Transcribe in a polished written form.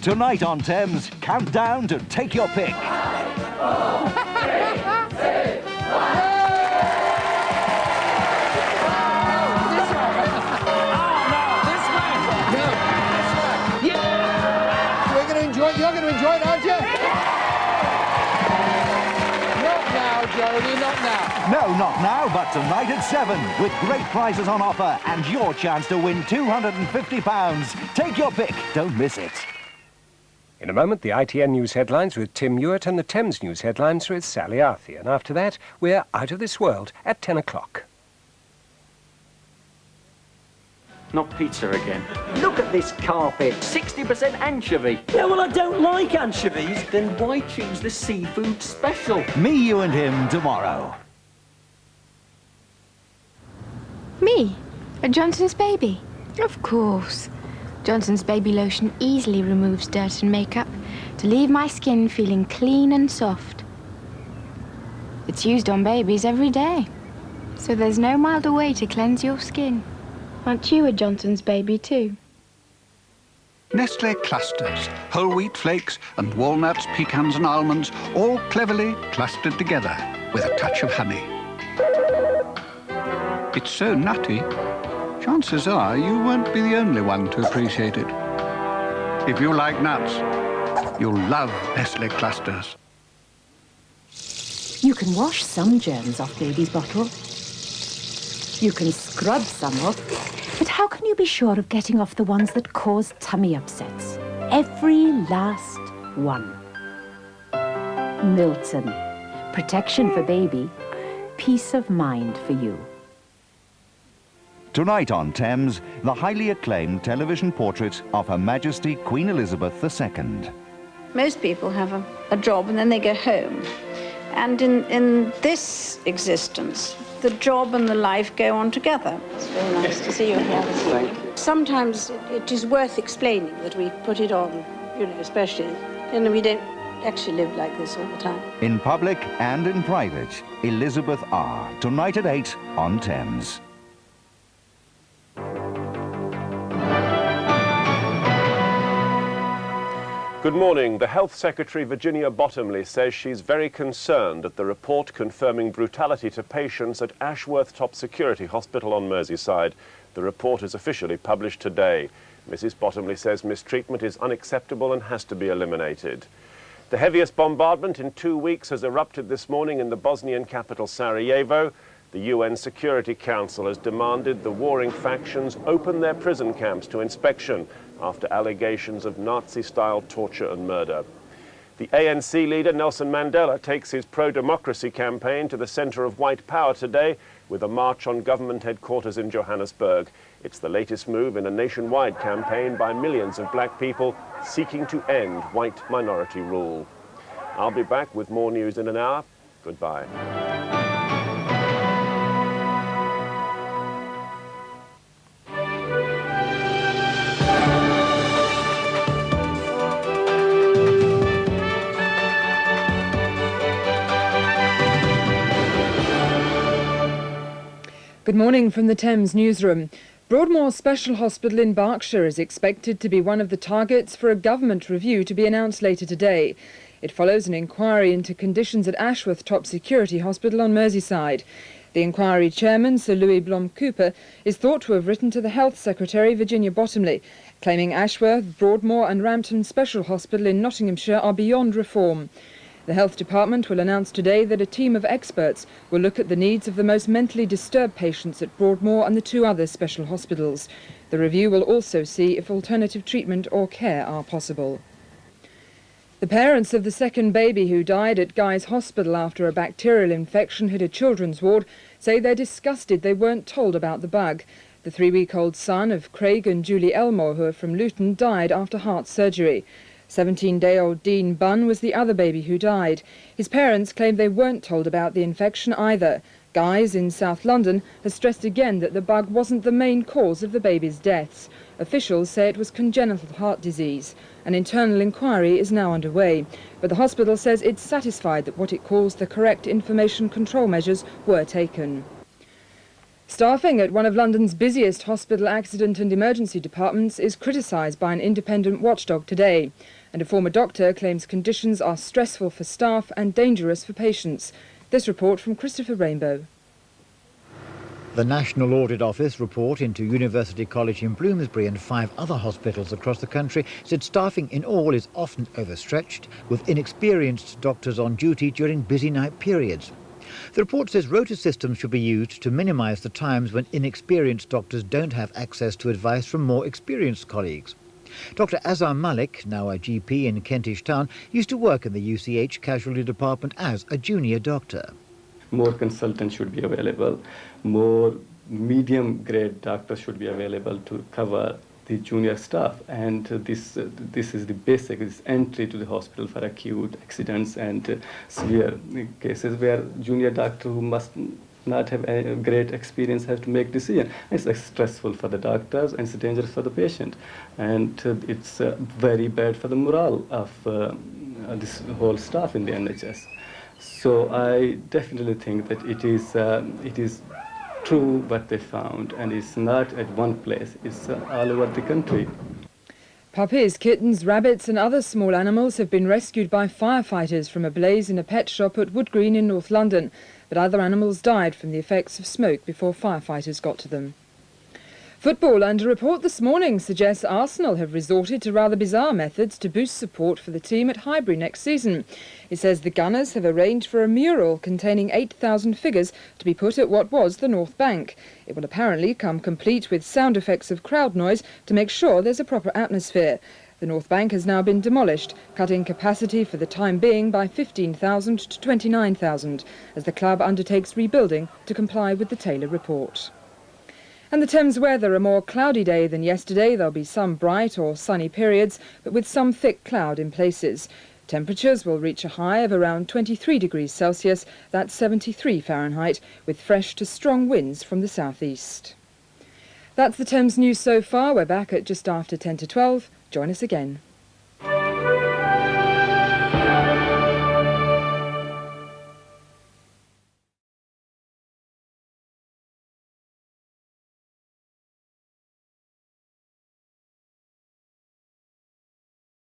Tonight on Thames, count down to take your pick. 5, 4, 3, 2, 1. You're going to enjoy it, aren't you? Not now, Jodie, not now. No, not now, but tonight at 7, with great prizes on offer and your chance to win £250. Take your pick. Don't miss it. In a moment, the ITN News headlines with Tim Ewart and the Thames News headlines with Sally Arthey. And after that, we're Out of This World at 10 o'clock. Not pizza again. Look at this carpet, 60% anchovy. Yeah, well, I don't like anchovies. Then why choose the seafood special? Me, you and him tomorrow. Me? A Johnson's Baby? Of course. Johnson's Baby Lotion easily removes dirt and makeup to leave my skin feeling clean and soft. It's used on babies every day, so there's no milder way to cleanse your skin. Aren't you a Johnson's Baby too? Nestle clusters, whole wheat flakes and walnuts, pecans and almonds, all cleverly clustered together with a touch of honey. It's so nutty, chances are you won't be the only one to appreciate it. If you like nuts, you'll love Nestle clusters. You can wash some germs off baby's bottle. You can scrub some off, but how can you be sure of getting off the ones that cause tummy upsets? Every last one. Milton. Protection for baby, peace of mind for you. Tonight on Thames, the highly acclaimed television portrait of Her Majesty Queen Elizabeth II. Most people have a job and then they go home. And in this existence, the job and the life go on together. It's very nice to see you here this evening. Sometimes it is worth explaining that we put it on, you know, especially, we don't actually live like this all the time. In public and in private, Elizabeth R. Tonight at 8 on Thames. Good morning. The Health Secretary, Virginia Bottomley, says she's very concerned at the report confirming brutality to patients at Ashworth Top Security Hospital on Merseyside. The report is officially published today. Mrs. Bottomley says mistreatment is unacceptable and has to be eliminated. The heaviest bombardment in 2 weeks has erupted this morning in the Bosnian capital Sarajevo. The UN Security Council has demanded the warring factions open their prison camps to inspection after allegations of Nazi-style torture and murder. The ANC leader Nelson Mandela takes his pro-democracy campaign to the centre of white power today with a march on government headquarters in Johannesburg. It's the latest move in a nationwide campaign by millions of black people seeking to end white minority rule. I'll be back with more news in an hour. Goodbye. Good morning from the Thames newsroom. Broadmoor Special Hospital in Berkshire is expected to be one of the targets for a government review to be announced later today. It follows an inquiry into conditions at Ashworth Top Security Hospital on Merseyside. The inquiry chairman, Sir Louis Blom-Cooper, is thought to have written to the Health Secretary, Virginia Bottomley, claiming Ashworth, Broadmoor and Rampton Special Hospital in Nottinghamshire are beyond reform. The Health Department will announce today that a team of experts will look at the needs of the most mentally disturbed patients at Broadmoor and the 2 other special hospitals. The review will also see if alternative treatment or care are possible. The parents of the second baby who died at Guy's Hospital after a bacterial infection hit a children's ward say they're disgusted they weren't told about the bug. The 3-week-old son of Craig and Julie Elmore, who are from Luton, died after heart surgery. 17-day-old Dean Bunn was the other baby who died. His parents claim they weren't told about the infection either. Guy's in South London has stressed again that the bug wasn't the main cause of the baby's deaths. Officials say it was congenital heart disease. An internal inquiry is now underway, but the hospital says it's satisfied that what it calls the correct information control measures were taken. Staffing at one of London's busiest hospital accident and emergency departments is criticised by an independent watchdog today, and a former doctor claims conditions are stressful for staff and dangerous for patients. This report from Christopher Rainbow. The National Audit Office report into University College in Bloomsbury and 5 other hospitals across the country said staffing in all is often overstretched, with inexperienced doctors on duty during busy night periods. The report says rota systems should be used to minimise the times when inexperienced doctors don't have access to advice from more experienced colleagues. Dr Azhar Malik, now a GP in Kentish Town, used to work in the UCH casualty department as a junior doctor. More consultants should be available, more medium-grade doctors should be available to cover the junior staff, and this is the basic, this entry to the hospital for acute accidents and severe cases where junior doctor who must not have a great experience have to make decisions. It's stressful for the doctors and it's dangerous for the patient, and it's very bad for the morale of this whole staff in the NHS. So I definitely think that it is true what they found, and it's not at one place, it's all over the country. Puppies, kittens, rabbits and other small animals have been rescued by firefighters from a blaze in a pet shop at Wood Green in North London, but other animals died from the effects of smoke before firefighters got to them. Football, and a report this morning suggests Arsenal have resorted to rather bizarre methods to boost support for the team at Highbury next season. It says the Gunners have arranged for a mural containing 8,000 figures to be put at what was the North Bank. It will apparently come complete with sound effects of crowd noise to make sure there's a proper atmosphere. The North Bank has now been demolished, cutting capacity for the time being by 15,000 to 29,000, as the club undertakes rebuilding to comply with the Taylor report. And the Thames weather, a more cloudy day than yesterday. There'll be some bright or sunny periods, but with some thick cloud in places. Temperatures will reach a high of around 23 degrees Celsius, that's 73 Fahrenheit, with fresh to strong winds from the southeast. That's the Thames news so far. We're back at just after 10 to 12. Join us again.